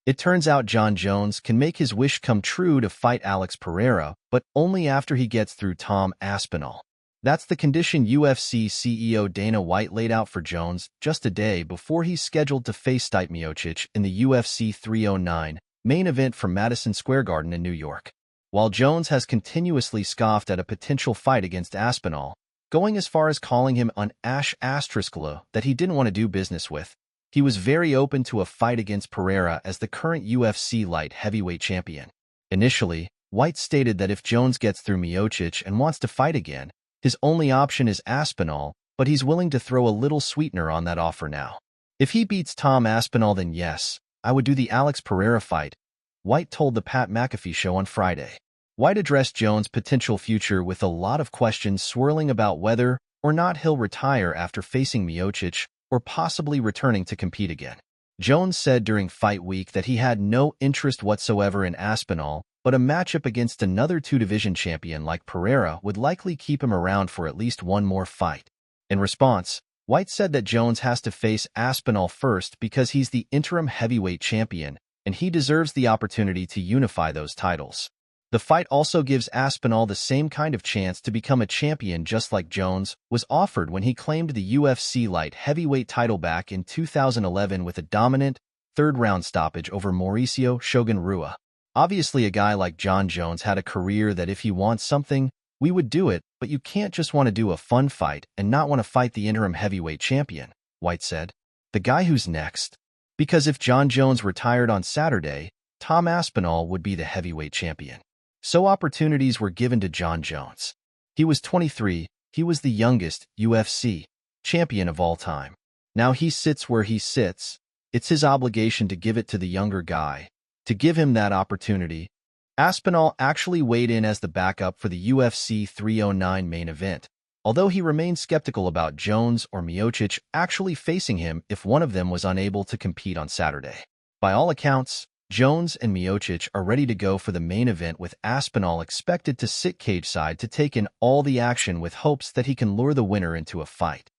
It turns out Jon Jones can make his wish come true to fight Alex Pereira, but only after he gets through Tom Aspinall. That's the condition UFC CEO Dana White laid out for Jones just a day before he's scheduled to face Stipe Miocic in the UFC 309 main event from Madison Square Garden in New York. While Jones has continuously scoffed at a potential fight against Aspinall, going as far as calling him an assh that he didn't want to do business with, he was very open to a fight against Pereira as the current UFC light heavyweight champion. Initially, White stated that if Jones gets through Miocic and wants to fight again, his only option is Aspinall, but he's willing to throw a little sweetener on that offer now. If he beats Tom Aspinall, then yes, I would do the Alex Pereira fight, White told the Pat McAfee Show on Friday. White addressed Jones' potential future with a lot of questions swirling about whether or not he'll retire after facing Miocic or possibly returning to compete again. Jones said during fight week that he had no interest whatsoever in Aspinall, but a matchup against another two-division champion like Pereira would likely keep him around for at least one more fight. In response, White said that Jones has to face Aspinall first because he's the interim heavyweight champion, and he deserves the opportunity to unify those titles. The fight also gives Aspinall the same kind of chance to become a champion just like Jones was offered when he claimed the UFC light heavyweight title back in 2011 with a dominant third-round stoppage over Mauricio Shogun Rua. Obviously, a guy like Jon Jones had a career that if he wants something, we would do it, but you can't just want to do a fun fight and not want to fight the interim heavyweight champion, White said. The guy who's next? Because if Jon Jones retired on Saturday, Tom Aspinall would be the heavyweight champion. So opportunities were given to Jon Jones. He was 23, he was the youngest UFC champion of all time. Now he sits where he sits. It's his obligation to give it to the younger guy, to give him that opportunity. Aspinall actually weighed in as the backup for the UFC 309 main event, although he remained skeptical about Jones or Miocic actually facing him if one of them was unable to compete on Saturday. By all accounts, Jones and Miocic are ready to go for the main event with Aspinall expected to sit cage side to take in all the action with hopes that he can lure the winner into a fight.